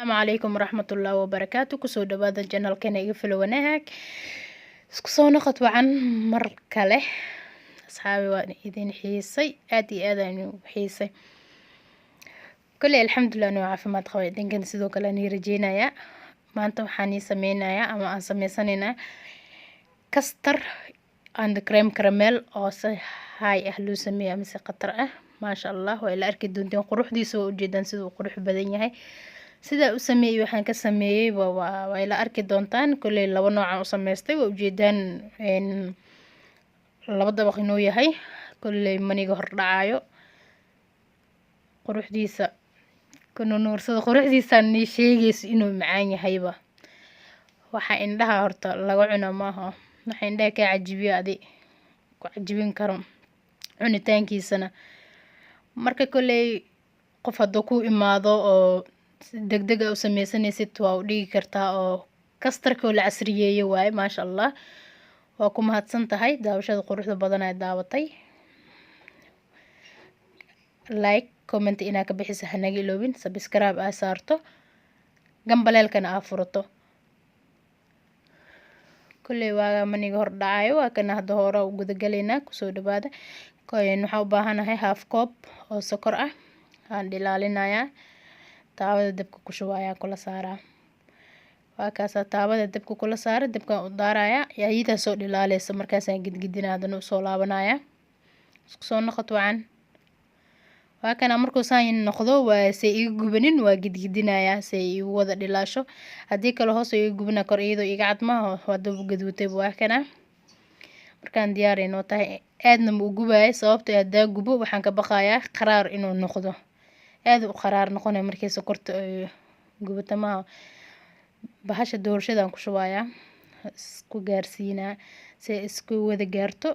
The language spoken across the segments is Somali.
السلام عليكم ورحمة الله وبركاته كسو دوادا جنال كان يقفل وناك اسكسو نقط وعن مر كله أصحابي وأنا إذن حيسي آدي آداني حيسي كل الحمد لله إنه عافمad qabo idinkan sidoo kale aan rajeenaya maanta waxaan sameeynayaa ama aan sameeysanayna kastar and cream caramel oo si hay ah loo sameeyo mise qatar ah maasha Allah way la arki doonteen quruxdiisa oo ujeedan sidoo qurux badan yahay sida u sameeyay waxaan ka sameeyay way la arki doontaan kulay laba nooc oo sameystay oo ujeedan laba dabaq inuu yahay kulay maniga hor dhacayo quruxdiisa كنا نورسد قرحديسا ني شيغيس inuu macaan yahayba waxa indhaha horta laga cuno maaha waxa indhaha ka cajibiyo adi ku cajibin karo cunitaankiisana marka kulay qof haduu ku imaado oo degdeg u sameeysanaysid waa u dhigi kartaa oo kastarka la casriyeeyo waay maasha Allah waa ku mahadsan tahay daawashada quruxda badan ay daawatay like comment ina ka bixiso hanaga iloobin subscribe aa saarto gambaleelkana aa furato kulay waa maniga hor dhacayo waa kana hadda hore u guda galeena ku soo dhawaada kooyin waxa u baahanahay half cup oo sokor ah aan dhilaalinaya taawada dabka ku shubaya kula saara waa kaasa taawada dabka kula saara dabka u daaraya yaayida soo dhilaaleysa markaas aan gidgidinaadana u soo laabanaya isku soo noqoto waan waakana markuu saan noqdo waa say iga gubanin waa gidgidinaya say igu wada dhilaasho hadii kale hoos iga gubna kor iyadoo iga cad ma wada gaduutay waakana markaan diyaarino tahay aadna ma u gubay sababtoo ah gubo waxaan ka baqayaa qaraar inuu noqdo aad u qaraar noqonay markii sokorta gubata ma bahasha doorshadaan ku shubaya isku gaarsiina say isku wada gaarto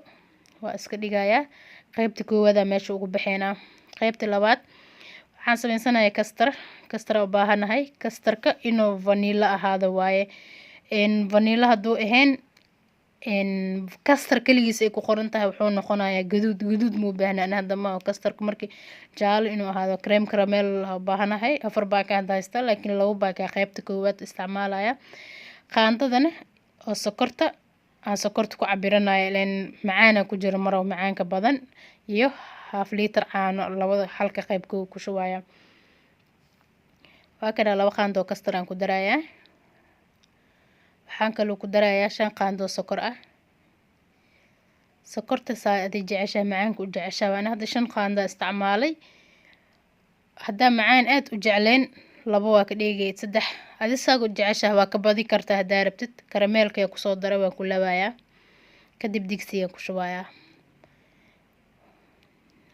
waa iska dhigaya qaybta koowaad meesha ugu baxeena qaybta labaad waxaan sameysanayaa kastar oo baahanahay kastarka inuu vanilla ahaado waaye vanilla haduu ahayn kastar kaligiis ay ku qoran tahay wuxuu noqonayaa gaduud mu baahnaan hadda ma kastarka markii jaalo inuu ahaado cream caramel baahanahay 4 baakad haysta laakiin 2 baakad qaybta koowaad isticmaalaya qaandadana oo sokorta aan sokorta ku cabiranaya leen macaana ku jiro maro macaanka badan iyo half liter caano labada halka qayb ku shubaya waa kana 2 qaando kastar aan ku daraya waxaan kaloo ku daraya 5 qaando sokor ah sokorta saad jecesha macaanka u jecesha waan hadda 5 qaando isticmaalay hadda macaan aad u jecleen laba waa ka dhigay 3 adisagu jecesha waa ka badi kartaa hadaa rabtid karameelka ku soo daray waan ku laabaya kadib digsiga ku shubaya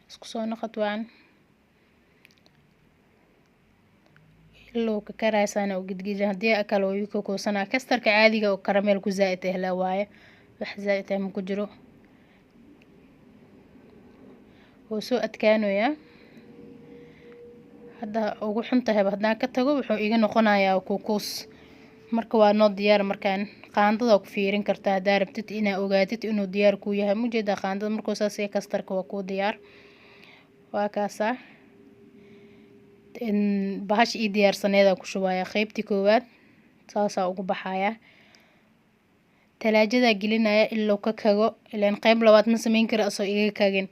isku soo noqoto waan loo ka karaysana oo gidgidin hadii akal oo uu ku sanaa kastarka caadiga oo karameel ku zaa'id ah waaye wax zaa'id ah ma ku jiro oo soo adkaanaya hadda ugu xuntahay hadaan ka tago wuxuu iga noqonayaa kukus marka waa noo diyaar markaan qaandada ku fiirin kartaa hadaa rabtid ina ogaatid inuu diyaar ku yahay mujeeda qaandada markuu saas kastarka waa ku diyaar waa kaasa bahash ii diyaarsaneeda ku shubaya qaybtii koowaad saasa ugu baxaya talaajada gelinaya ilaa ka kago ilaan qayb labaad ma sameyn karo asoo iga kagin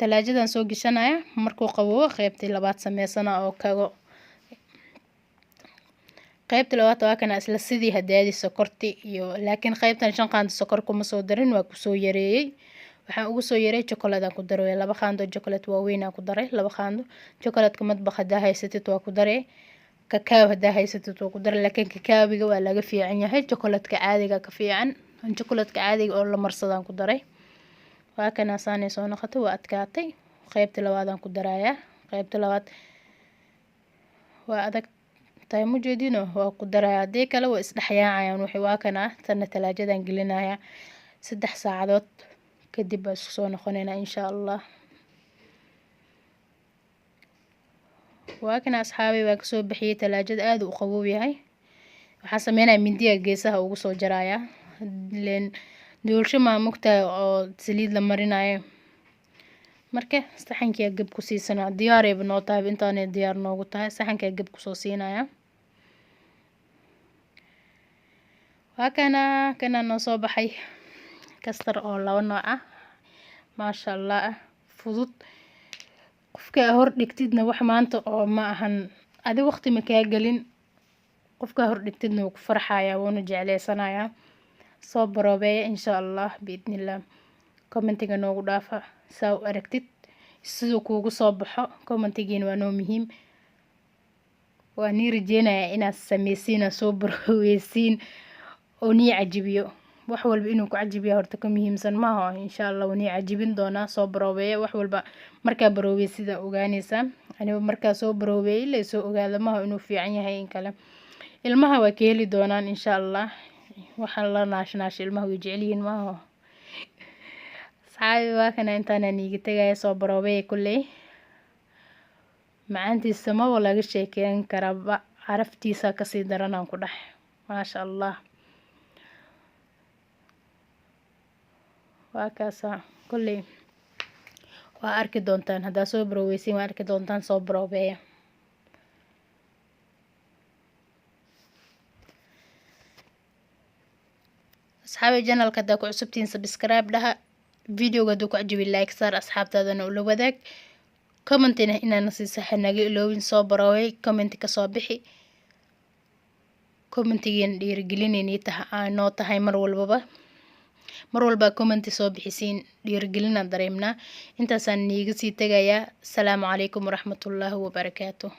talaajadan soo gishanaya markuu qabo qaybtii labaad sameysana oo kago qaybta labaad waa kana isla sidii hadaadi sokorti iyo laakiin qaybtan 5 qaando sokor kuma soo darin waa ku soo yareeyay waxaan ugu soo yareeyay chocolate aan ku daray 2 qaando chocolate waaweyn aan ku daray 2 qaando chocolate madbax hadaa haysatid waa ku daray kakao hadaa haysatid waa ku daray laakiin kakaawiga waa laga fiican yahay chocolate ka caadiga ka fiican chocolate ka caadiga oo la marsadaan ku daray waa kana saanay soo noqotay waa adkaatay qaybta labaad aan ku daraya qaybta labaad waa adag tahay mujeedino waa ku daraya hadii kale waa isdhaxyaacayaan wixii waa kana tan talaajadan gelinaya 3 saacadood kadib baa isku soo noqonayna insha Allah waa kana asxaabi waa ka soo bixiyay talaajada aad u qabow yahay waxa sameeynaa mindiga geesaha ugu soo jaraya leen doolsho ma mugta oo saliid la marinayo marka saxanka gab ku siisana diyaar ay noo tahay intaan diyaar noogu tahay saxanka gab ku soo siinaya kana noo soo baxay kastar oo laba nooc ah maasha Allah fudud qofka hor dhigtidna wax maanta oo ma ahan adi waqti ma kaa galin qofka hor dhigtidna wuu ku farxayaa wuuna jecleysanayaa soo baroobeeya insha Allah biidnillah commentiga noogu dhaafa saa u aragtid siduu kuugu soo baxo commentigiina waa noo muhiim waa nii rajeynayaa inaad sameysiin soo barooweysiin oo nii cajibiyo wax walba inuu ku cajibiyo horta ka muhiimsan maaha insha Allah waa nii cajibin doonaa soo baroobeeya wax walba markaa barooweysiida ogaanaysaa aniga markaa soo baroobeeyay la soo ogaado maaha inuu fiican yahay in kale ilmaha waa ka heli doonaan insha Allah waxaan la naashnaash ilmaha way jecel yihiin maaha saxaabi waa kana intaana niiga tagaya soo baroobeeya kulley macaantiisa ma laga sheekeyn karaba caraftiisa kasii daranaan ku dhex maasha Allah waa kaasa kulley waa arki doontaan haddaa soo barooweysiin waa arki doontaan soo baroobeeya asxaabi channelka haddaa ku cusubtiin subscribe dhaha videoga hadduu ku cajibi like saar asxaabtaadana ula wadaag commentina inaana siisa hanaga iloowin soo baroowey comment ka soo bixi commentigiina dhiirigelinayni noo tahay mar walba comment soo bixisiin dhiirigelina dareemnaa intaasaan niiga sii tagayaa asalaamu calaykum waraxmatullaahi wabarakaatuh